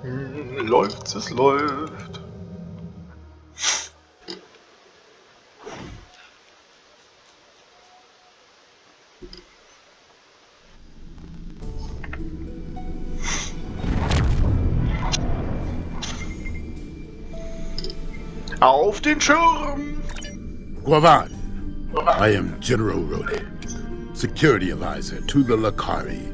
Läuft, es läuft. Auf den Schirm! Guavan, I am General Rode, security advisor to the Lakari.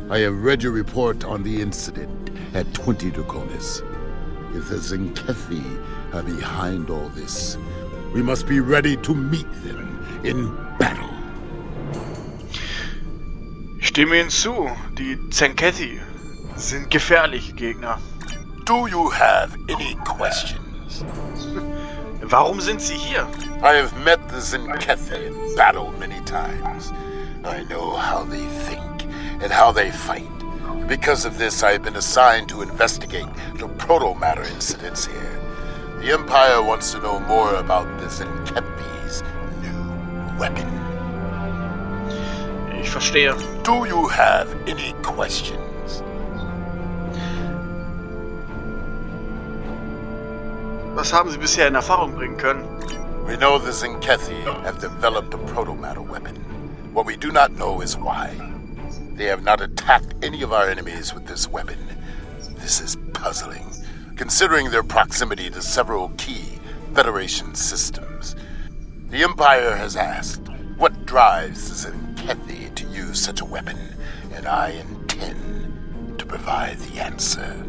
I have read your report on the incident at 20 Draconis. If the Zenkethi are behind all this, we must be ready to meet them in battle. Ich stimme Ihnen zu. Die Zenkethi sind gefährliche Gegner. Do you have any questions? Warum sind Sie hier? I have met the Zenkethi in battle many times. I know how they think and how they fight. Because of this, I have been assigned to investigate the proto-matter incidents here. The Empire wants to know more about the Zenkethi's new weapon. Ich verstehe. Do you have any questions? Was haben Sie bisher in Erfahrung bringen können? We know the Zenkethi have developed a proto-matter weapon. What we do not know is why. They have not attacked any of our enemies with this weapon. This is puzzling, considering their proximity to several key Federation systems. The Empire has asked, what drives the Zenkethi to use such a weapon? And I intend to provide the answer.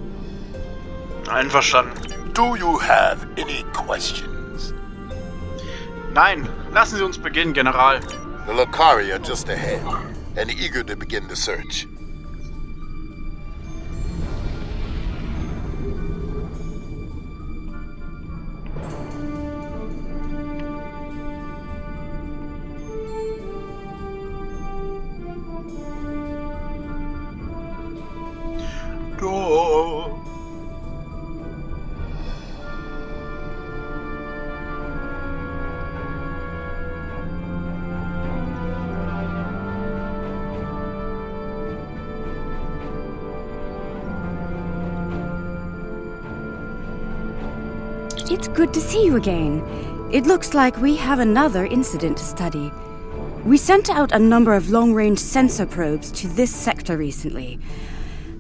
Einverstanden. Do you have any questions? Nein, lassen Sie uns beginnen, General. The Lakari are just ahead, and eager to begin the search. Doch. It's good to see you again. It looks like we have another incident to study. We sent out a number of long-range sensor probes to this sector recently.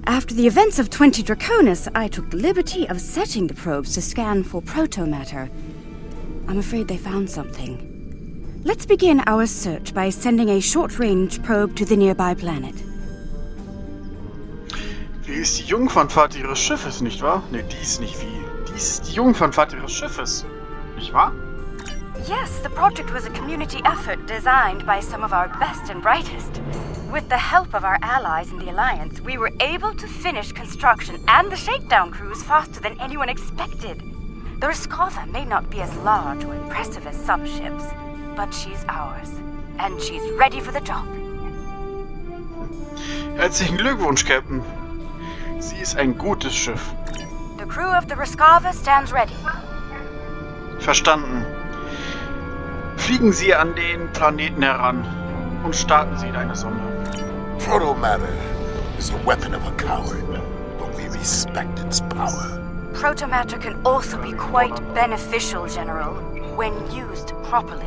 After the events of 20 Draconis, I took the liberty of setting the probes to scan for proto-matter. I'm afraid they found something. Let's begin our search by sending a short-range probe to the nearby planet. Wie ist die Jungfernfahrt Ihres Schiffes, nicht wahr? Ne, die ist nicht wie. Dies ist die Jungfernfahrt Ihres Schiffes, nicht wahr? Yes, the project was a community effort designed by some of our best and brightest. With the help of our allies in the Alliance, we were able to finish construction and the shakedown cruise faster than anyone expected. The Raskova may not be as large or impressive as some ships, but she's ours, and she's ready for the job. Herzlichen Glückwunsch, Captain. Sie ist ein gutes Schiff. The crew of the Raskova stands ready. Verstanden. Fliegen Sie an den Planeten heran und starten Sie deine Sonde. Proto-matter is the weapon of a coward, but we respect its power. Protomatter can also be quite beneficial, General, when used properly.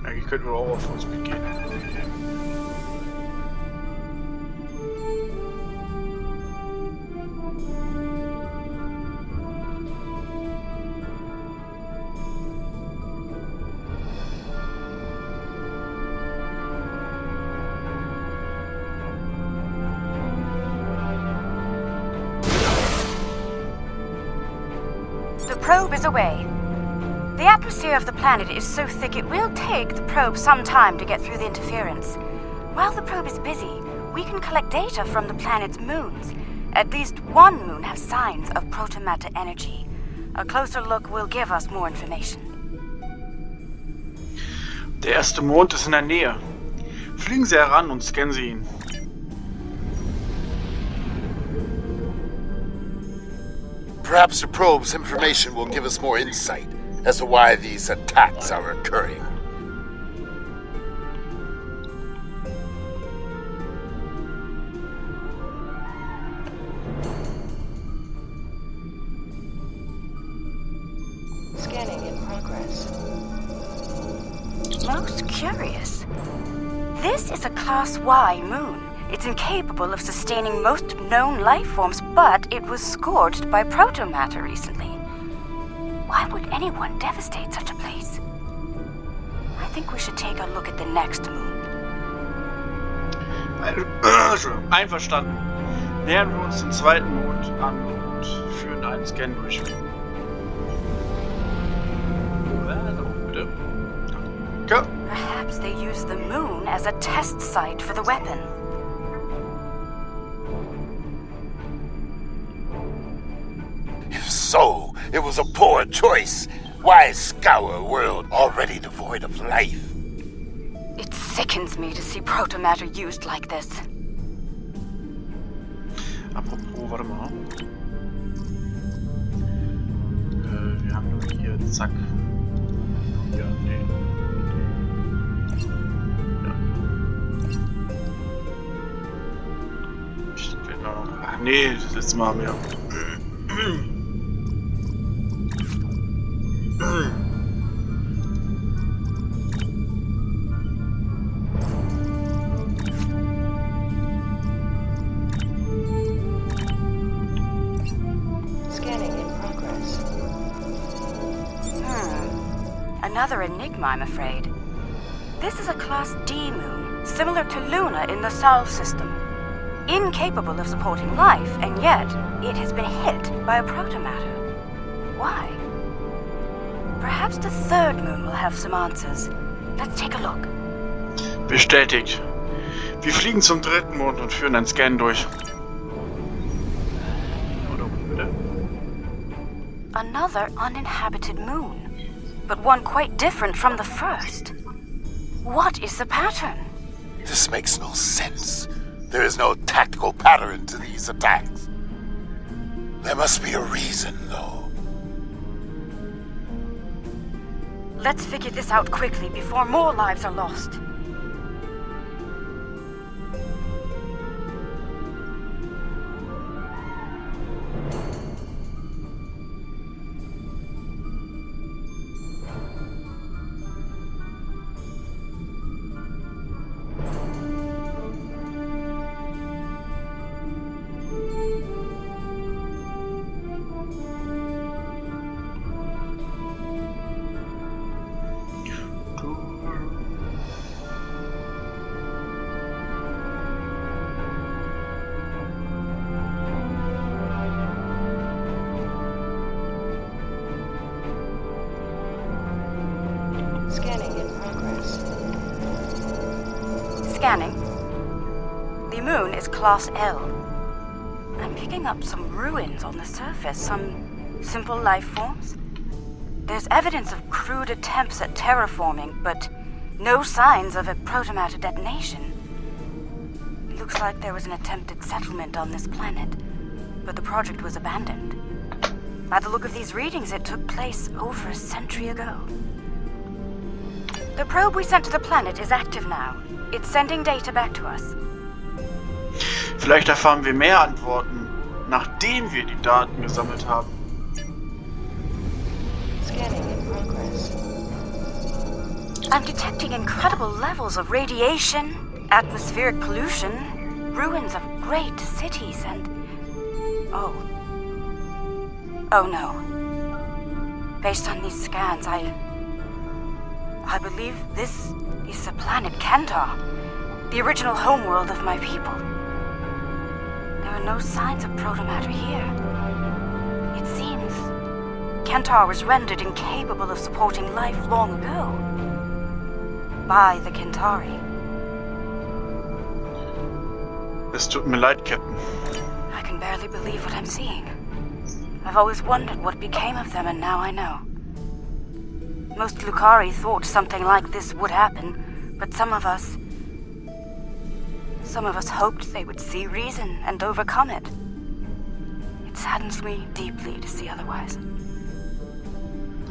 Eigentlich könnten wir auch auf uns begehen. probe is away. The atmosphere of the planet is so thick it will take the probe some time to get through the interference. While the probe is busy, we can collect data from the planet's moons. At least one moon has signs of protomatter energy. A closer look will give us more information. Der erste Mond ist in der Nähe. Fliegen Sie heran und scannen Sie ihn. Perhaps the probe's information will give us more insight as to why these attacks are occurring. Scanning in progress. Most curious. This is a Class Y moon. It's incapable of sustaining most known life forms, but it was scorched by protomatter recently. Why would anyone devastate such a place? I think we should take a look at the next moon. Einverstanden. Nähern wir uns den zweiten Mond an und führen einen Scan durch. Bitte. Danke. Perhaps they use the moon as a test site for the weapon. If so, it was a poor choice. Why scour a world already devoid of life? It sickens me to see protomatter used like this. Apropos, warte mal. Wir haben hier, zack. Ja, nee. Ja. Ich will noch. Ach nee, das letzte Mal haben wir. Scanning in progress. Another enigma, I'm afraid. This is a Class D moon, similar to Luna in the Sol system. Incapable of supporting life, and yet it has been hit by a protomatter. Why? Perhaps the third moon will have some answers. Let's take a look. Bestätigt. Wir fliegen zum dritten Mond und führen einen Scan durch. Oder bitte? Another uninhabited moon, but one quite different from the first. What is the pattern? This makes no sense. There is no tactical pattern to these attacks. There must be a reason, though. Let's figure this out quickly before more lives are lost. Scanning in progress. Scanning. The moon is Class L. I'm picking up some ruins on the surface, some simple life forms. There's evidence of crude attempts at terraforming, but no signs of a protomatter detonation. It looks like there was an attempted settlement on this planet, but the project was abandoned. By the look of these readings, it took place over a century ago. The probe we sent to the planet is active now. It's sending data back to us. Vielleicht erfahren wir mehr Antworten, nachdem wir die Daten gesammelt haben. Scanning in progress. I'm detecting incredible levels of radiation, atmospheric pollution, ruins of great cities, and... Oh no. Based on these scans, I believe this is the planet Kentar, the original homeworld of my people. There are no signs of protomatter here. It seems Kentar was rendered incapable of supporting life long ago. By the Kentari. Es tut mir leid, Captain. I can barely believe what I'm seeing. I've always wondered what became of them, and now I know. Most Lucari thought something like this would happen, but some of us hoped they would see reason and overcome it. It saddens me deeply to see otherwise.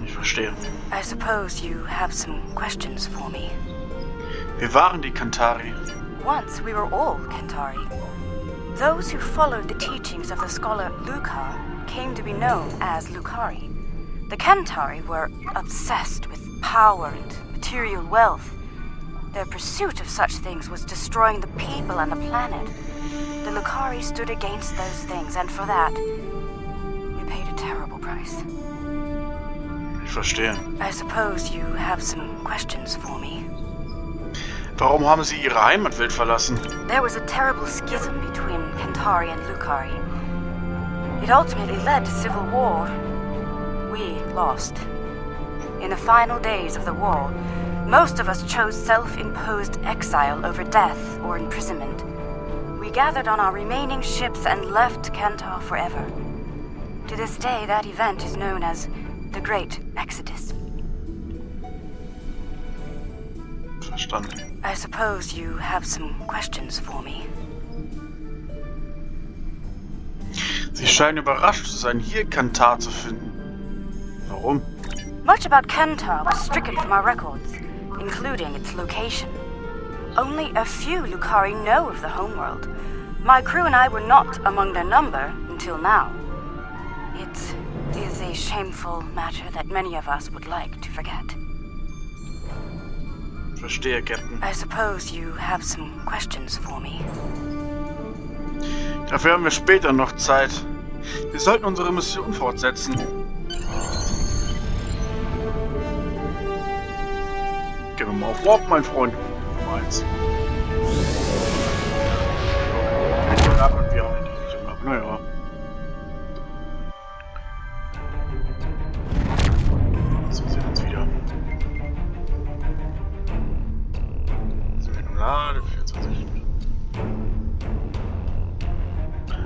Ich verstehe. I suppose you have some questions for me. Wir waren die Kantari. Once we were all Kentari. Those who followed the teachings of the scholar Lucar came to be known as Lucari. The Kentari were obsessed with power and material wealth. Their pursuit of such things was destroying the people and the planet. The Lucari stood against those things, and for that, we paid a terrible price. Ich verstehe. I suppose you have some questions for me. Warum haben sie ihre Heimatwelt verlassen? There was a terrible schism between Kentari and Lucari. It ultimately led to civil war. We lost. In the final days of the war, most of us chose self-imposed exile over death or imprisonment. We gathered on our remaining ships and left Kentar forever. To this day, that event is known as the Great Exodus. Verstanden. I suppose you have some questions for me. Sie scheinen überrascht zu sein, hier Kantar zu finden. Warum? Much about Kentar was stricken from our records, including its location. Only a few Lucari know of the homeworld. My crew and I were not among their number until now. It is a shameful matter that many of us would like to forget. Verstehe, Captain. I suppose you have some questions for me. Dafür haben wir später noch Zeit. Wir sollten unsere Mission fortsetzen. Gehen wir mal auf Warp, mein Freund. Nummer 1. Und wir haben die Richtung ab. Naja. So sehen wir uns wieder. Lade 24.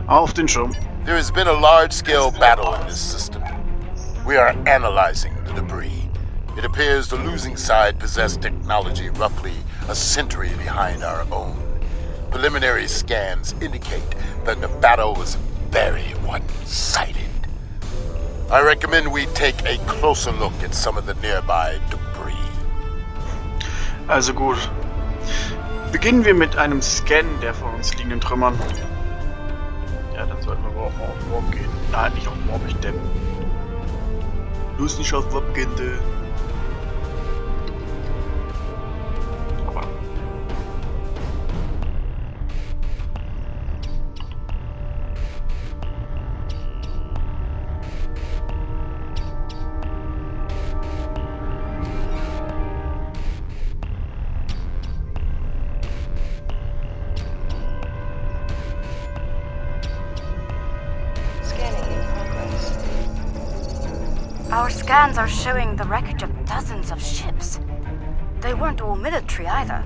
Auf den Schirm. There has been a large-scale battle in this system. We are analyzing the debris. It appears the losing side possessed technology roughly a century behind our own. Preliminary scans indicate that the battle was very one-sided. I recommend we take a closer look at some of the nearby debris. Also gut. Beginnen wir mit einem Scan der vor uns liegenden Trümmern. Ja, dann sollten wir aber auch mal auf Warp gehen. Nein, nicht auf Warp, ich Depp. Bloß nicht auf Warp gehen, Aber... Our scans are showing the wreckage of dozens of ships. They weren't all military either.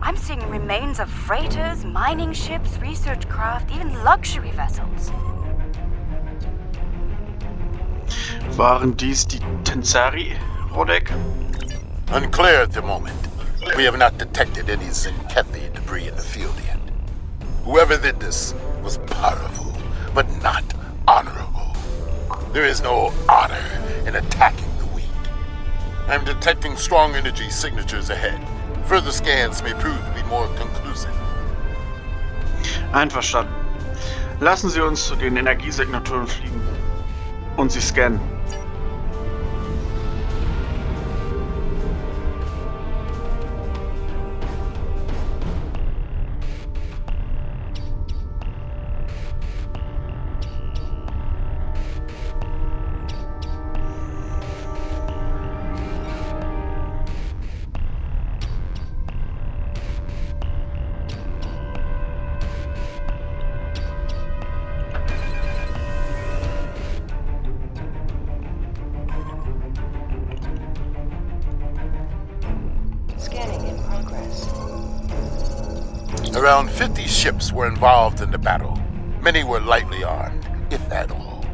I'm seeing remains of freighters, mining ships, research craft, even luxury vessels. Waren dies die Tensari, Rodek? Unclear at the moment. We have not detected any Zenkethi debris in the field yet. Whoever did this was powerful, but not honorable. There is no honor in attacking the weak. I'm detecting strong energy signatures ahead. Further scans may prove to be more conclusive. Einverstanden. Lassen Sie uns zu den Energiesignaturen fliegen und sie scannen. Around 50 ships were involved in the battle. Many were lightly armed, if at all.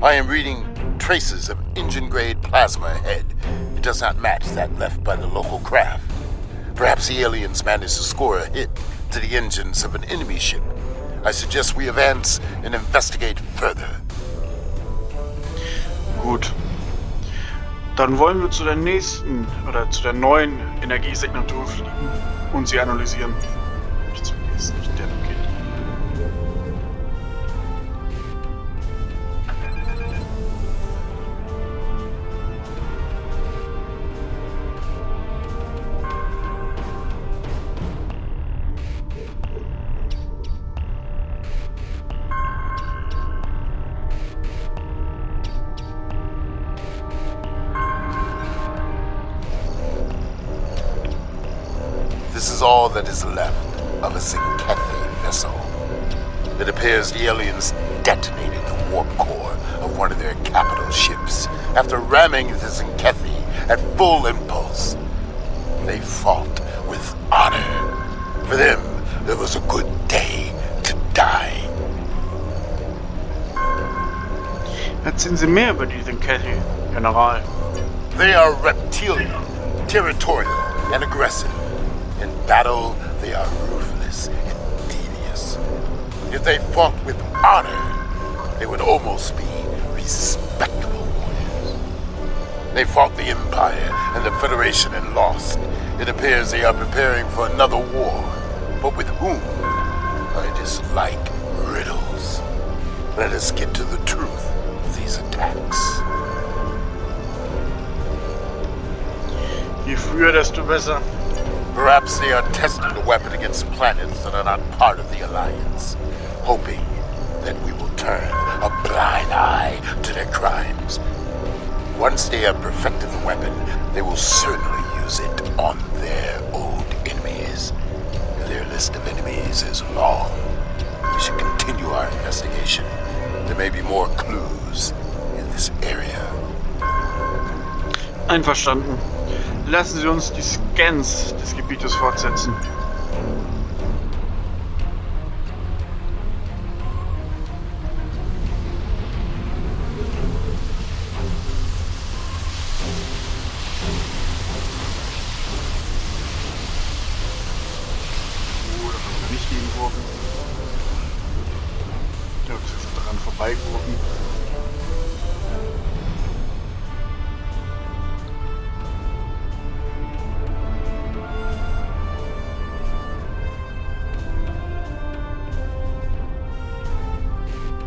I am reading traces of engine-grade plasma ahead. It does not match that left by the local craft. Perhaps the aliens managed to score a hit to the engines of an enemy ship. I suggest we advance and investigate further. Gut. Dann wollen wir zu der nächsten oder zu der neuen Energiesignatur fliegen und sie analysieren. Nicht zum nächsten, nicht der Paket. This is all that is left of a Zinkethi vessel. It appears the aliens detonated the warp core of one of their capital ships after ramming the Zinkethi at full impulse. They fought with honor. For them, it was a good day to die. Erzählen Sie mehr über die Zinkethi, General. They are reptilian, territorial, and aggressive. In battle, they are ruthless and devious. If they fought with honor, they would almost be respectable warriors. They fought the Empire and the Federation and lost. It appears they are preparing for another war. But with whom? I dislike riddles. Let us get to the truth of these attacks. Je früher, desto besser. Perhaps they are testing the weapon against planets that are not part of the Alliance, hoping that we will turn a blind eye to their crimes. Once they have perfected the weapon, they will certainly use it on their old enemies. Their list of enemies is long. We should continue our investigation. There may be more clues in this area. Einverstanden. Lassen Sie uns die Scans des Gebietes fortsetzen. Oh, da können wir nicht gegengurken. Der wird jetzt daran vorbeigurken.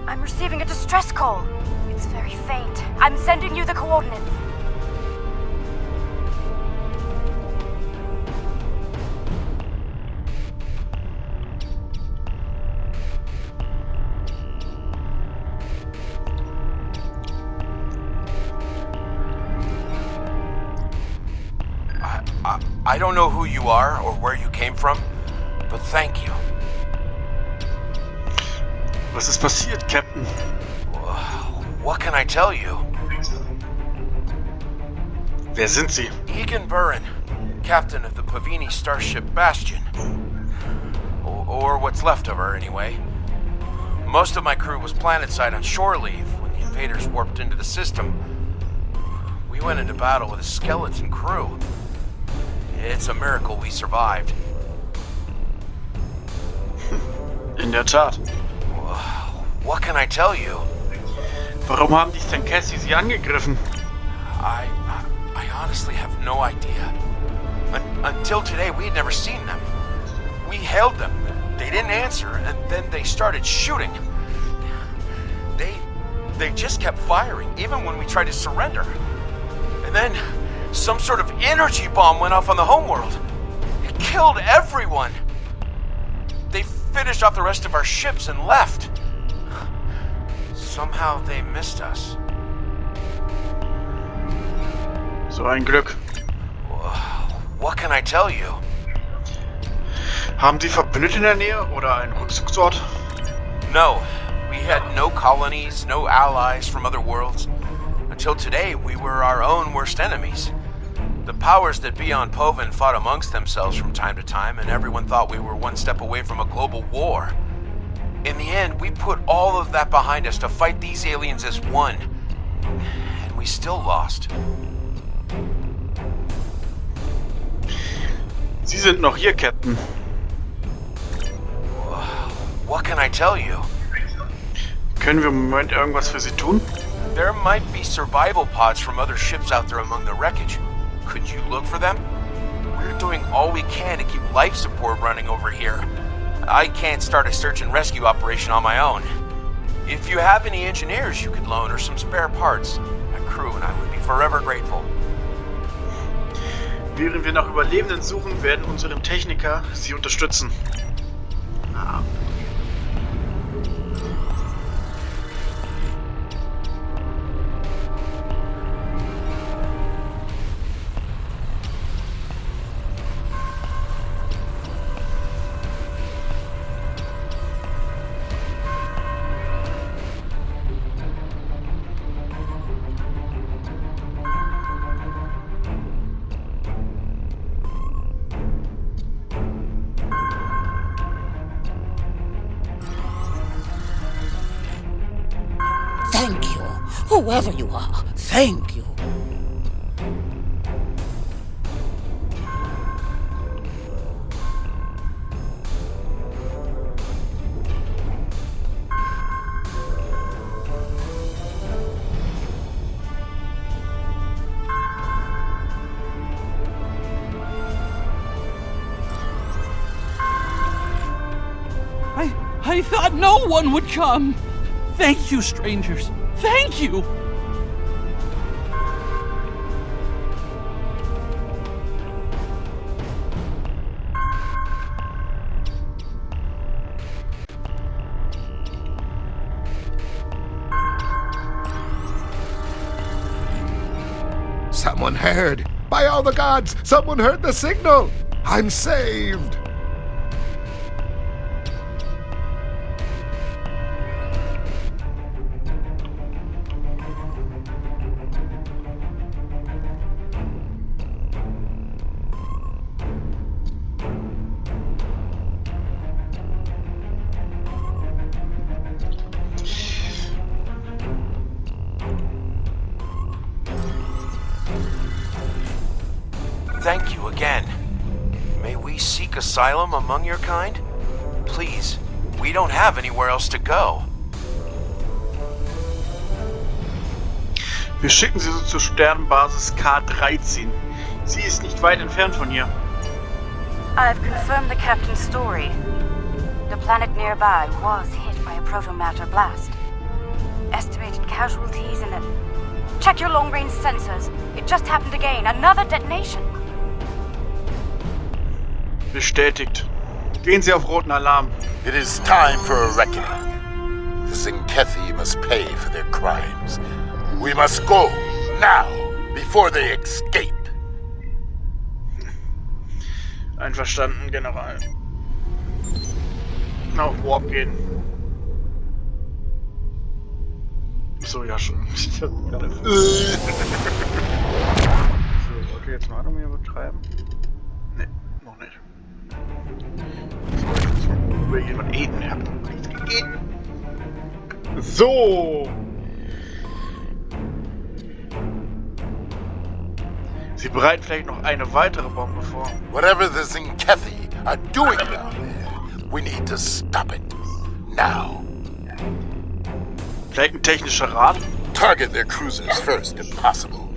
I'm receiving a distress call. It's very faint. I'm sending you the coordinates. I don't know who you are or where you came from, but thank you. Was ist passiert, Captain? What can I tell you? Wer sind Sie? Egan Burin, captain of the Pavini starship Bastion. Or what's left of her, anyway. Most of my crew was planetside on shore leave when the invaders warped into the system. We went into battle with a skeleton crew. It's a miracle we survived. In der Tat. What can I tell you? Warum haben die Zinkethi Sie angegriffen? I honestly have no idea. Until today, we had never seen them. We hailed them. They didn't answer, and then they started shooting. They just kept firing, even when we tried to surrender. And then some sort of energy bomb went off on the homeworld. It killed everyone. They finished off the rest of our ships and left. Somehow they missed us. So ein Glück. What can I tell you? Haben Sie Verbündete in der Nähe oder einen Rückzugsort? No, we had no colonies, no allies from other worlds. Until today, we were our own worst enemies. The powers that be on Povin fought amongst themselves from time to time, and everyone thought we were one step away from a global war. In the end, we put all of that behind us to fight these aliens as one. And we still lost. Sie sind noch hier, Captain. What can I tell you? Können wir im Moment irgendwas für Sie tun? There might be survival pods from other ships out there among the wreckage. Could you look for them? We're doing all we can to keep life support running over here. I can't start a search and rescue operation on my own. If you have any engineers you could loan or some spare parts, my crew and I would be forever grateful. Während wir nach Überlebenden suchen, werden unsere Techniker Sie unterstützen. Ah. Thank you, whoever you are. Thank you. I thought no one would come. Thank you, strangers. Thank you. Someone heard. By all the gods, someone heard the signal. I'm saved. Thank you again. May we seek asylum among your kind? Please, we don't have anywhere else to go. Wir schicken Sie zur Sternbasis K13. Sie ist nicht weit entfernt von hier. I've confirmed the captain's story. The planet nearby was hit by a protomatter blast. Estimated casualties in it. Check your long-range sensors. It just happened again. Another detonation. Bestätigt. Gehen Sie auf roten Alarm. It is time for a reckoning. The Zinkethi must pay for their crimes. We must go, now, before they escape. Einverstanden, General. Na, auf Warp gehen. So, ja schon. So, okay, jetzt Wartung hier betreiben. Ne, noch nicht. So, ich muss jemand eden. Ich hab noch nichts gegeben. So! Sie bereiten vielleicht noch eine weitere Bombe vor. Whatever the Zinkethi are doing down there, we need to stop it. Now. Vielleicht ein technischer Rat? Target their cruisers first, if possible.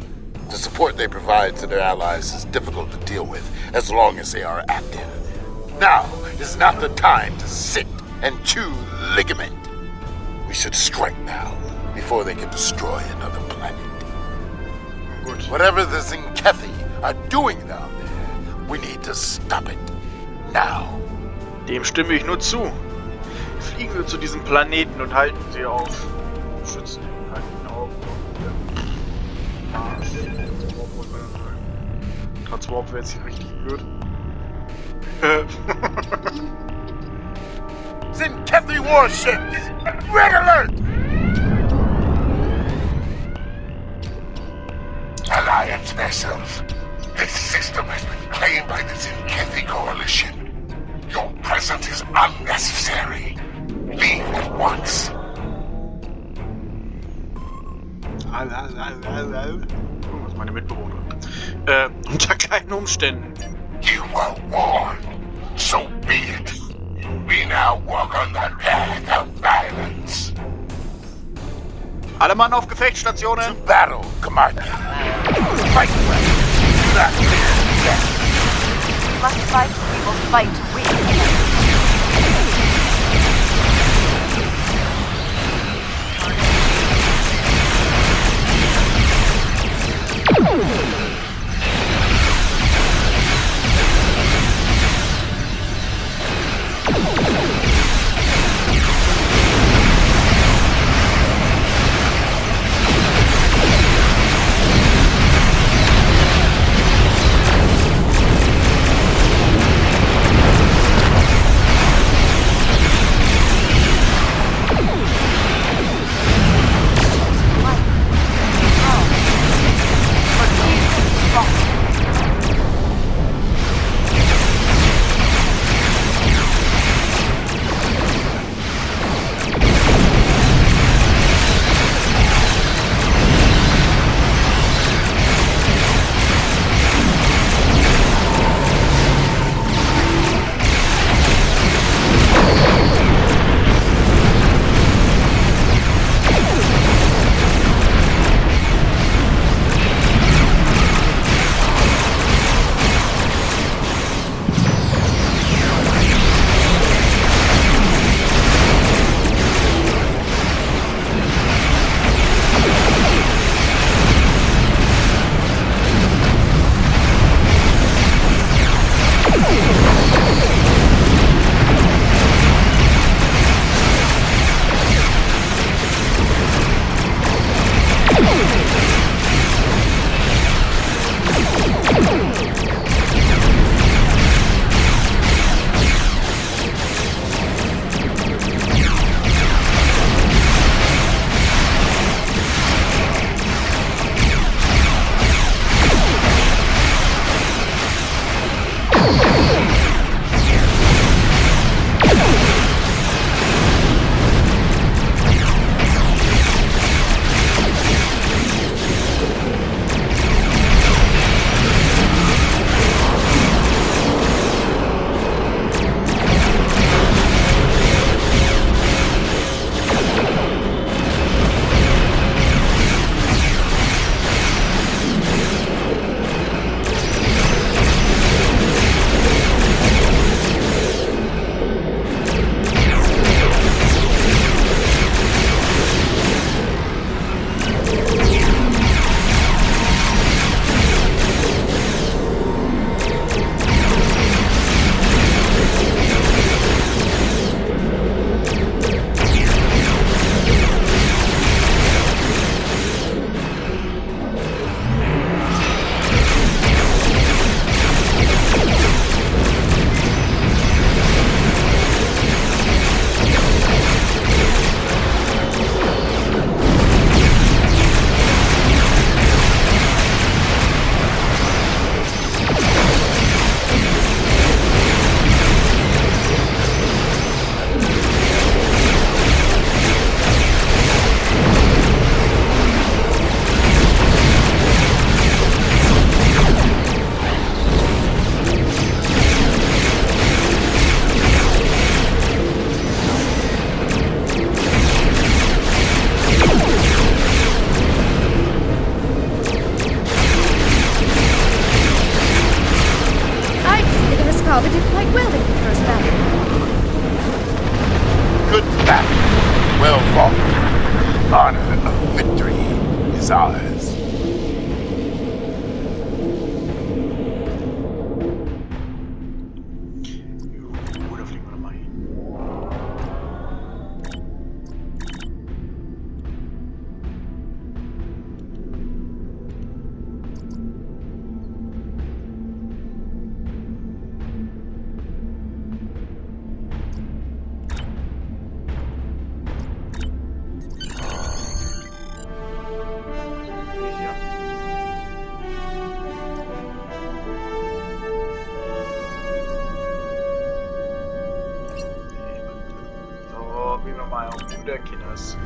The support they provide to their allies is difficult to deal with as long as they are active. Now is not the time to sit and chew ligament. We should strike now, before they can destroy another planet. Gut. Whatever the Zinkethi are doing down there, we need to stop it. Now. Dem stimme ich nur zu. Fliegen wir zu diesem Planeten und halten sie auf. Schützen ihn, halten ihn auf. Transwarp wäre jetzt hier richtig blöd. Zinkethi warships! Red alert! Alliance vessels. once. Oh, was meine Mitbewohner. Unter keinen Umständen. You were warned. So be it. We now walk on the path of violence. Alle Mann auf Gefechtsstationen! To battle, Commander. Fight well. Do not fear death. We must fight. We will fight to win. Father did quite well in the first battle. Good battle. Well fought. Honor of victory is ours. Oder fliegen wir mal hin. mal auf Bruder, Kinders.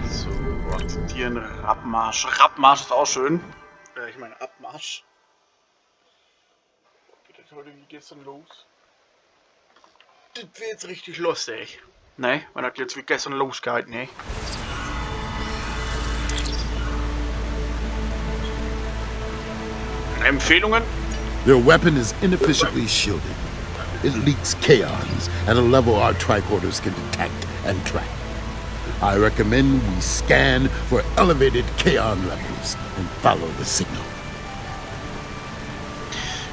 So, akzeptieren Abmarsch. Abmarsch ist auch schön. Ich meine Abmarsch. Geht das heute wie gestern los? Das wird jetzt richtig lustig. Ne, man hat jetzt wie gestern losgehalten, ne? Empfehlungen? Their weapon is inefficiently shielded. It leaks kaons at a level our tricorders can detect and track. I recommend we scan for elevated kaon levels and follow the signal.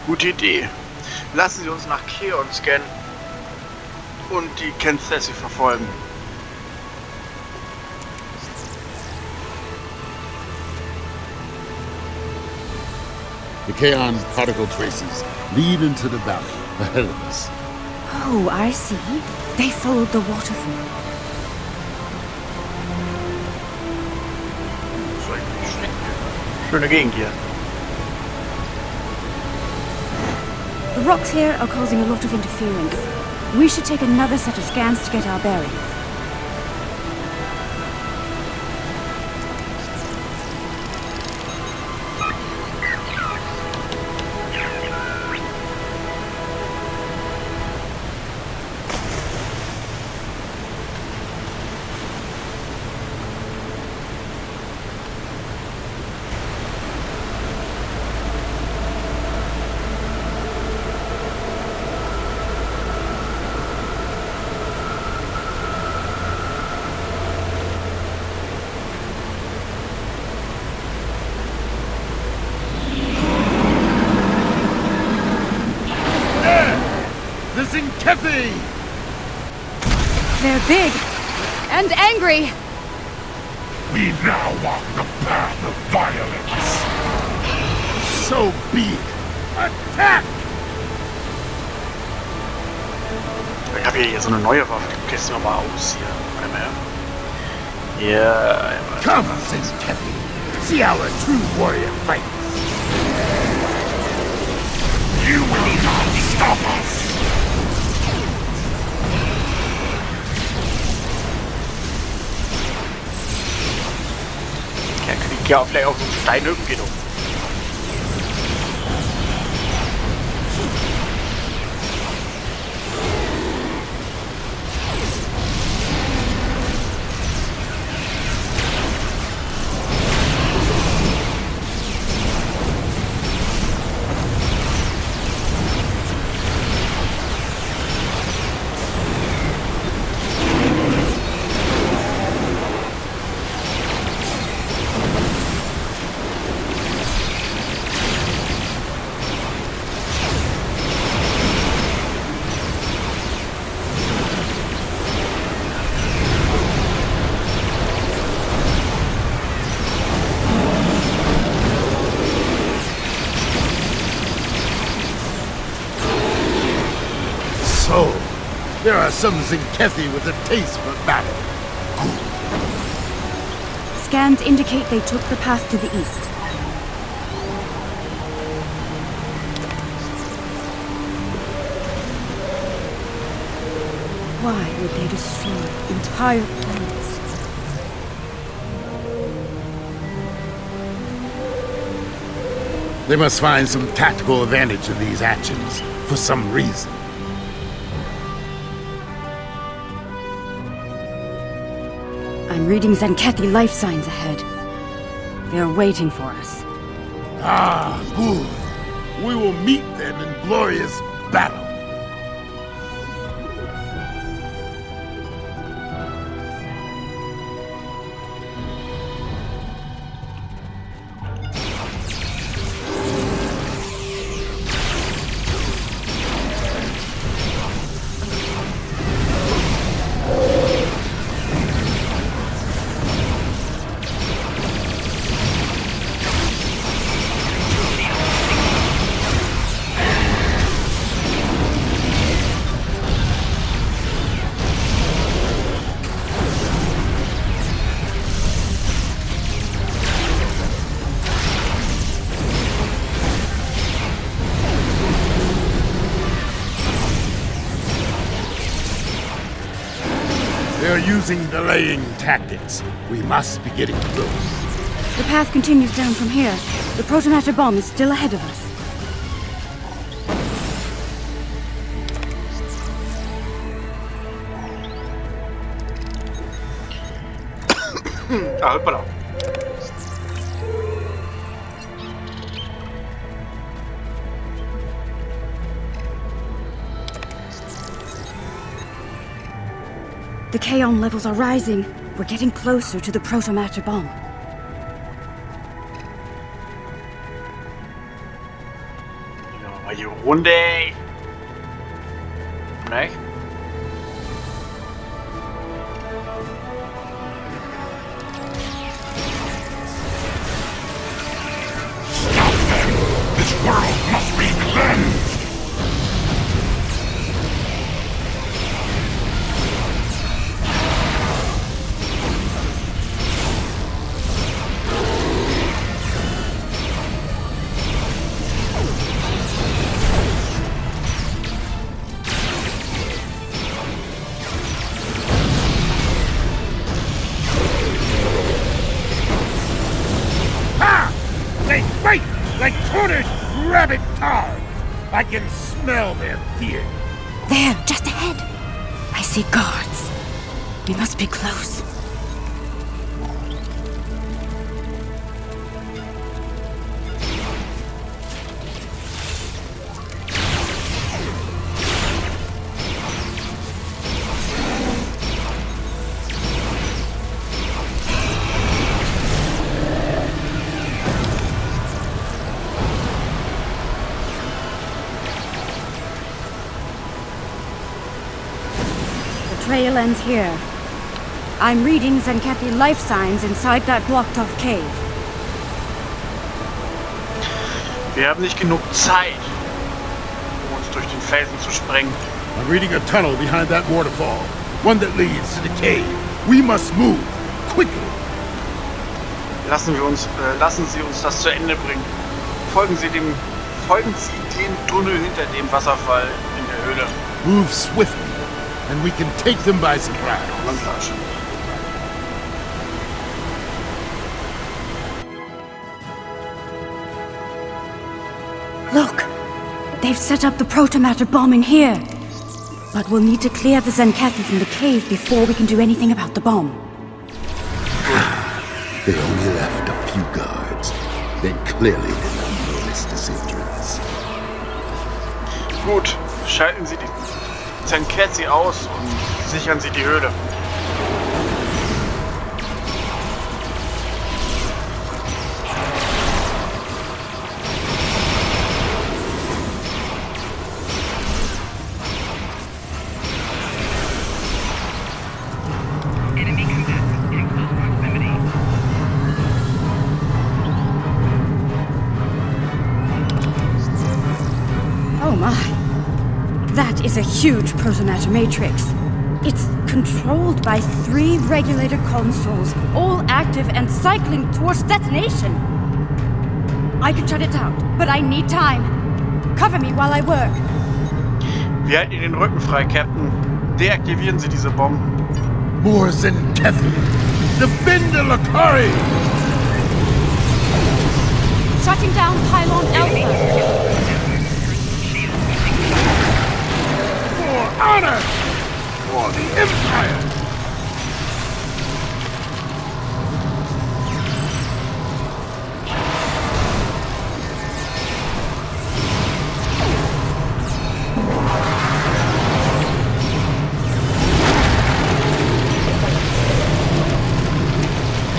Gute Idee. Lassen Sie uns nach Keon scannen und die Kennzessi verfolgen. The kaon's particle traces lead into the valley ahead of us. Oh, I see. They followed the waterfall. Schöne Gegend hier. The rocks here are causing a lot of interference. We should take another set of scans to get our bearings. Kathy! They're big and angry. We now walk the path of violence. So be it. Attack! Ich habe hier so eine neue Waffe. Die testen wir mal aus hier. Warte mal. Ja, Come, St. Kathy. See how a true warrior fights. You will not stop us. Ja, krieg ja auch vielleicht auf so einen Steinhüpfen gehen. So, there are some Zinkethi with a taste for battle. Scans indicate they took the path to the east. Why would they destroy entire planets? They must find some tactical advantage in these actions, for some reason. I'm reading Zenkethi life signs ahead. They're waiting for us. Ah, good. We will meet them in glorious battle. They're using delaying tactics. We must be getting close. The path continues down from here. The protomatter bomb is still ahead of us. Ah, hoppala. The Kaon levels are rising. We're getting closer to the protomatter bomb. Are you Runde? Nej. This world must be cleansed! They fight like cornered rabbit tar! I can smell their fear. There, just ahead. I see guards. We must be close. Trail ends here. I'm reading Zenkathy life signs inside that blocked-off cave. Wir haben nicht genug Zeit, um uns durch den Felsen zu sprengen. I'm reading a tunnel behind that waterfall. One that leads to the cave. We must move. Quickly. Lassen Sie uns das zu Ende bringen. Folgen Sie dem Tunnel hinter dem Wasserfall in der Höhle. Move swiftly, and we can take them by surprise. Look! They've set up the protomatter bomb in here. But we'll need to clear the Zenkathy from the cave before we can do anything about the bomb. They only left a few guards. They clearly did not notice this entrance. Gut, schalten Sie die Zenkathy aus und sichern Sie die Höhle. Oh my. That is a huge protomatter matrix. It's controlled by 3 regulator consoles, all active and cycling towards detonation. I can shut it down, but I need time. Cover me while I work. Wir halten Ihnen den Rücken frei, Captain. Deaktivieren Sie diese Bomben. More Zenkathy! Defend the Lakari! Shutting down Pylon Alpha. For honor! For the Empire!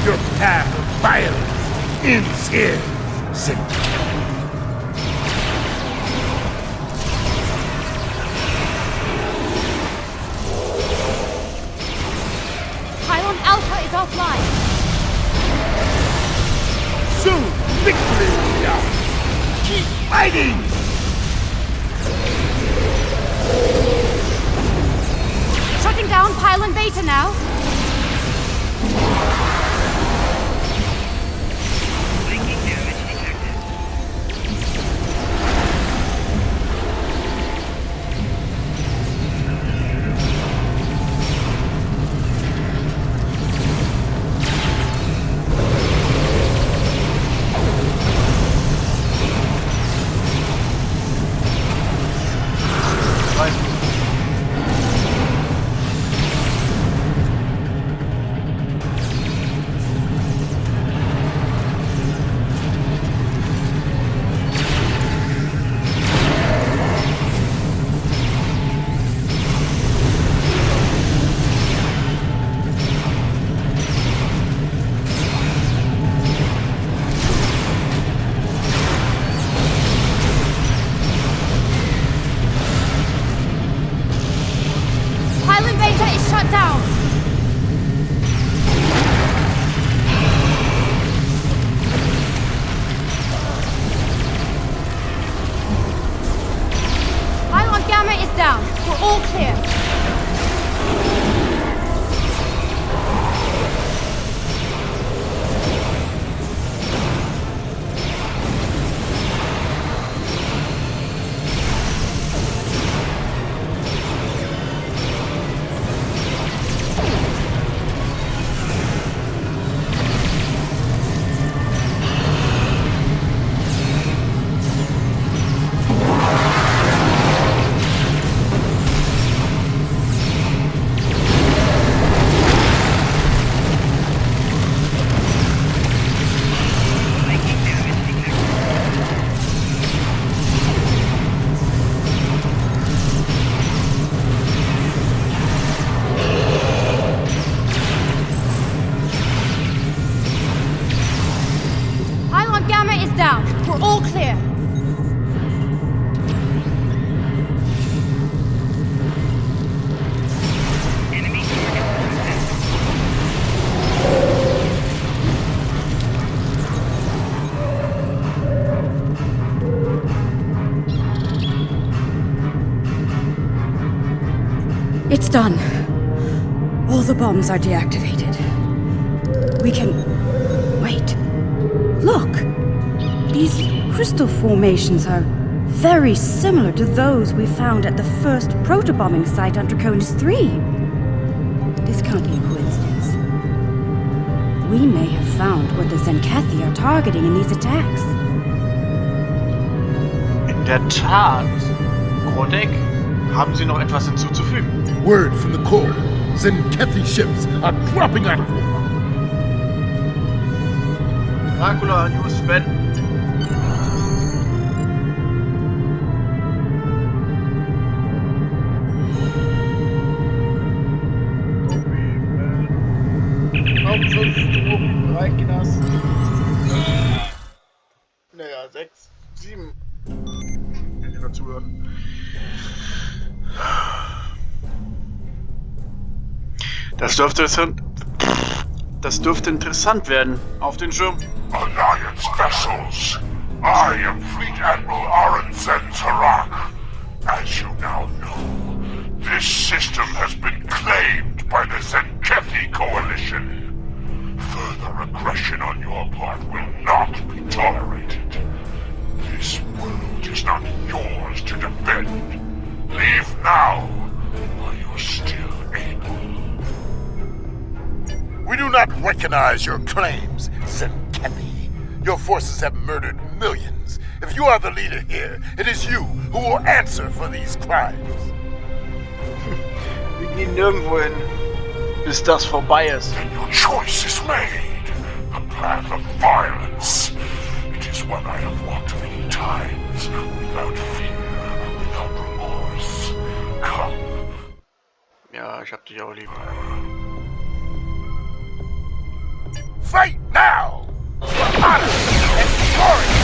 Your path of violence ends here, Zenkathy. Pylon Alpha is offline. Soon, victory will be ours. Keep fighting! Shutting down Pylon Beta now. down. We're all clear. It's done. All the bombs are deactivated. We can... Wait. Look! These crystal formations are very similar to those we found at the first protobombing site on Draconis 3. This can't be a coincidence. We may have found what the Zenkethi are targeting in these attacks. In der Tat. Grodek, haben Sie noch etwas hinzuzufügen? Word from the core. Zenkethi ships are dropping out of war. Dracula, you Sven. Hauptschutztruppen, Reichgenoss. Naja, 6, 7. Wenn ihr dazu hört. Das dürfte interessant werden. Auf den Schirm. Alliance vessels. I am Fleet Admiral Arenzen Tarak. As you now know, this system has been claimed by the Zenkethi Coalition. Further aggression on your part will not be tolerated. This world is not yours to defend. Leave now, while you're still able. We do not recognize your claims, Zenkethi. Your forces have murdered millions. If you are the leader here, it is you who will answer for these crimes. Wir gehen nirgendwo hin, bis das vorbei ist. Then your choice is made. A path of violence. It is one I have walked many times, without fear, without remorse. Come. Ja, ich hab dich auch lieb. Fight now! For honor and glory!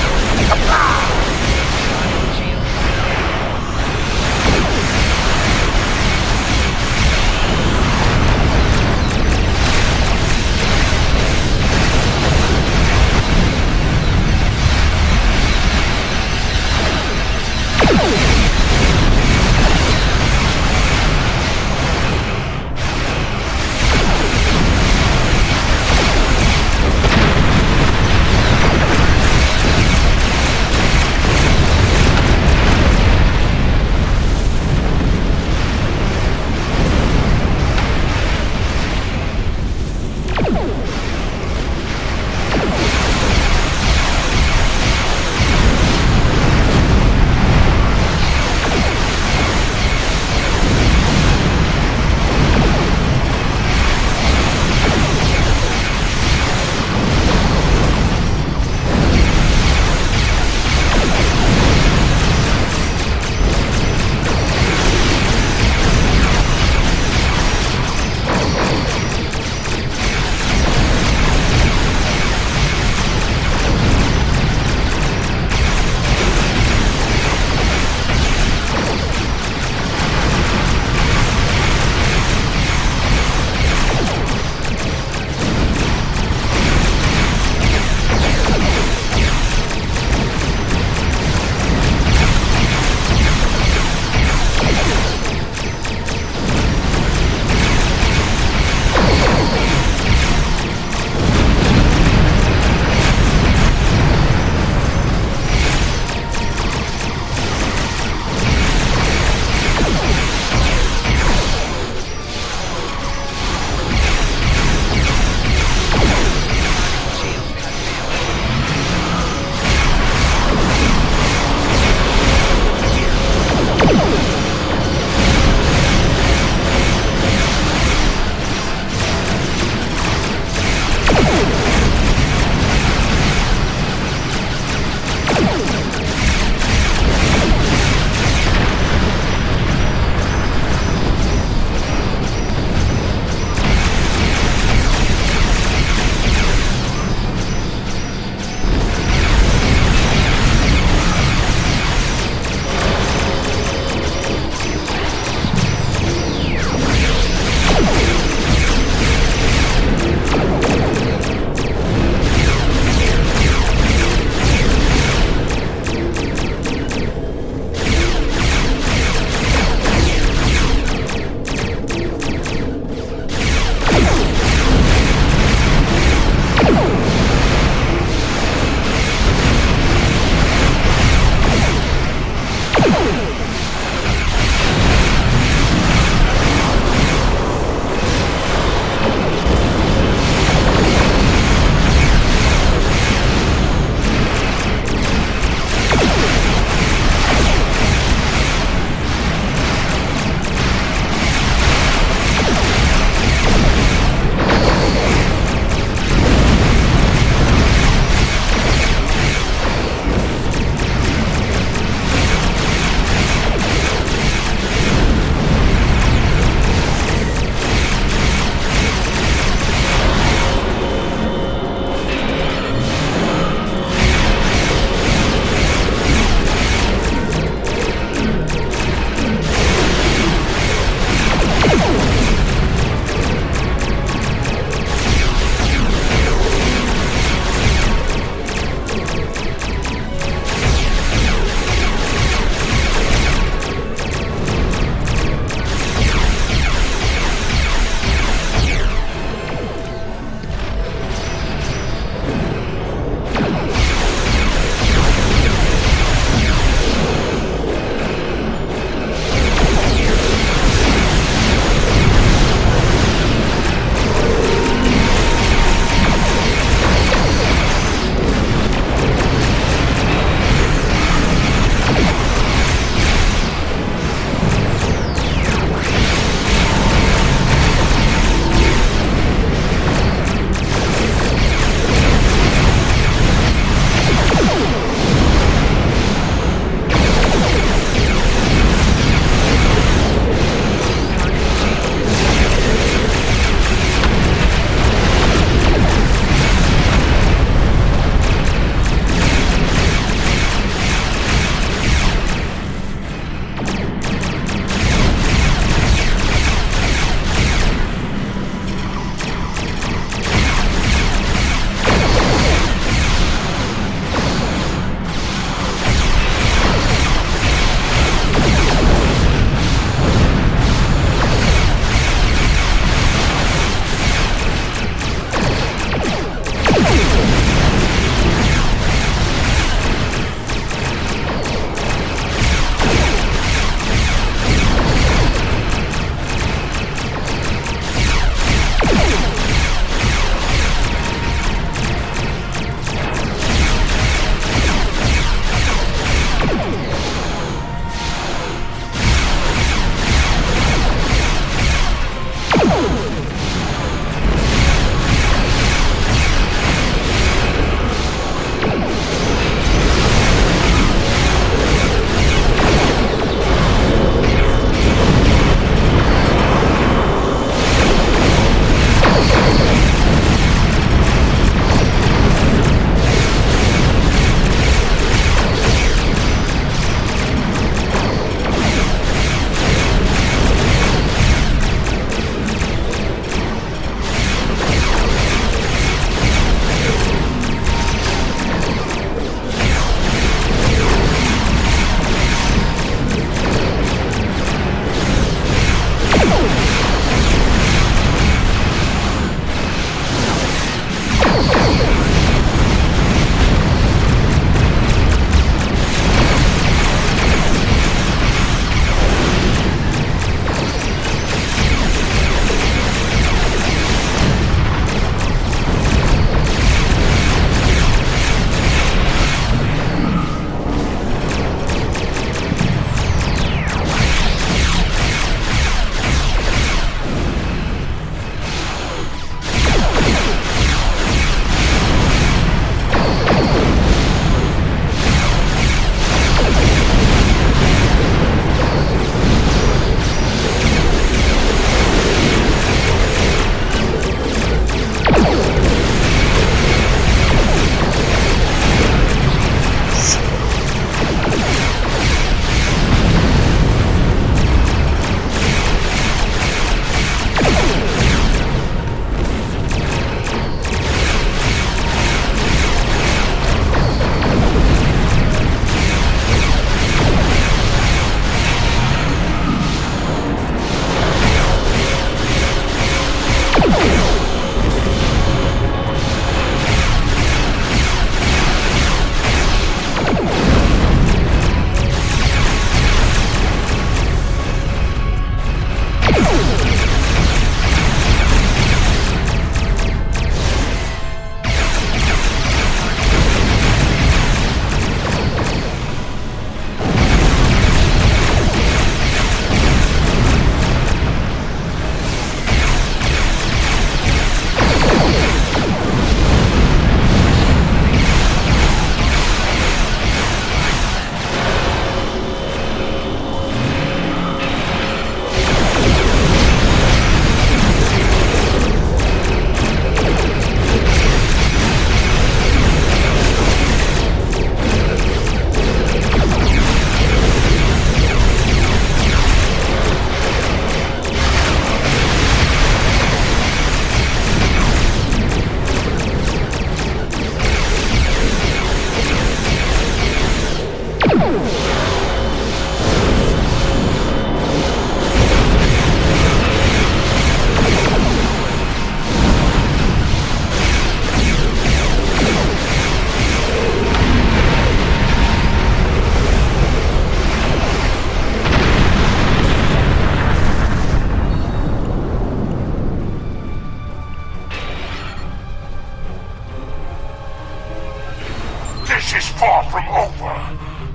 is far from over.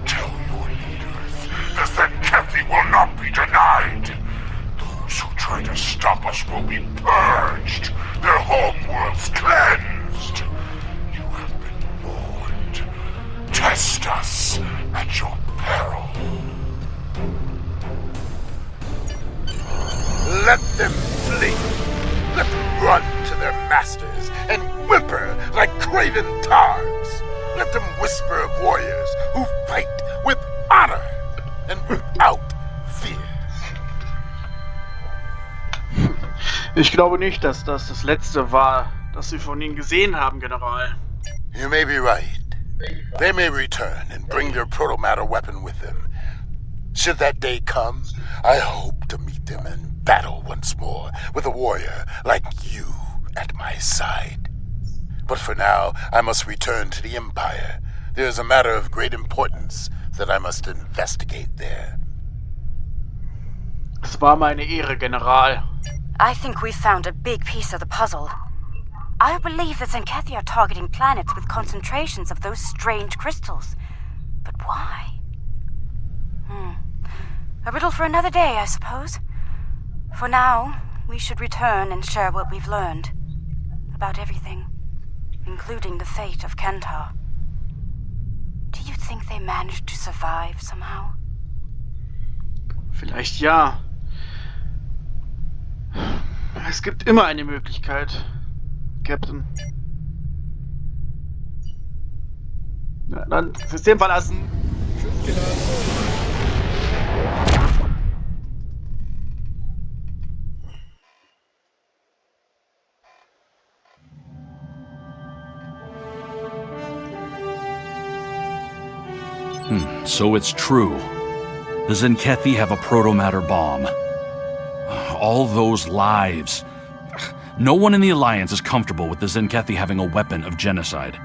Tell your leaders the Zenkethi will not be denied. Those who try to stop us will be purged, their homeworlds cleansed. You have been warned. Test us at your peril. Let them flee. Let them run to their masters and whimper like craven tards. Let them whisper of warriors who fight with honor and without fear. Ich glaube nicht, dass das Letzte war, das wir von ihnen gesehen haben, General. You may be right. They may return and bring their protomatter weapon with them. Should that day come, I hope to meet them in battle once more with a warrior like you at my side. But for now, I must return to the Empire. There is a matter of great importance that I must investigate there. Es war meine Ehre, General. I think we've found a big piece of the puzzle. I believe the Zenkethi are targeting planets with concentrations of those strange crystals. But why? A riddle for another day, I suppose. For now, we should return and share what we've learned. About everything. Including the fate of Kentar. Do you think they managed to survive somehow? Vielleicht ja. Es gibt immer eine Möglichkeit, Captain. Na, dann System verlassen. Tschüss, General. So it's true. The Zenkethi have a protomatter bomb. All those lives. No one in the Alliance is comfortable with the Zenkethi having a weapon of genocide.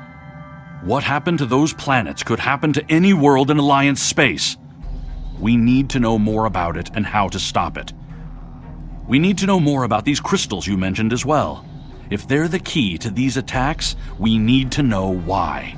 What happened to those planets could happen to any world in Alliance space. We need to know more about it and how to stop it. We need to know more about these crystals you mentioned as well. If they're the key to these attacks, we need to know why.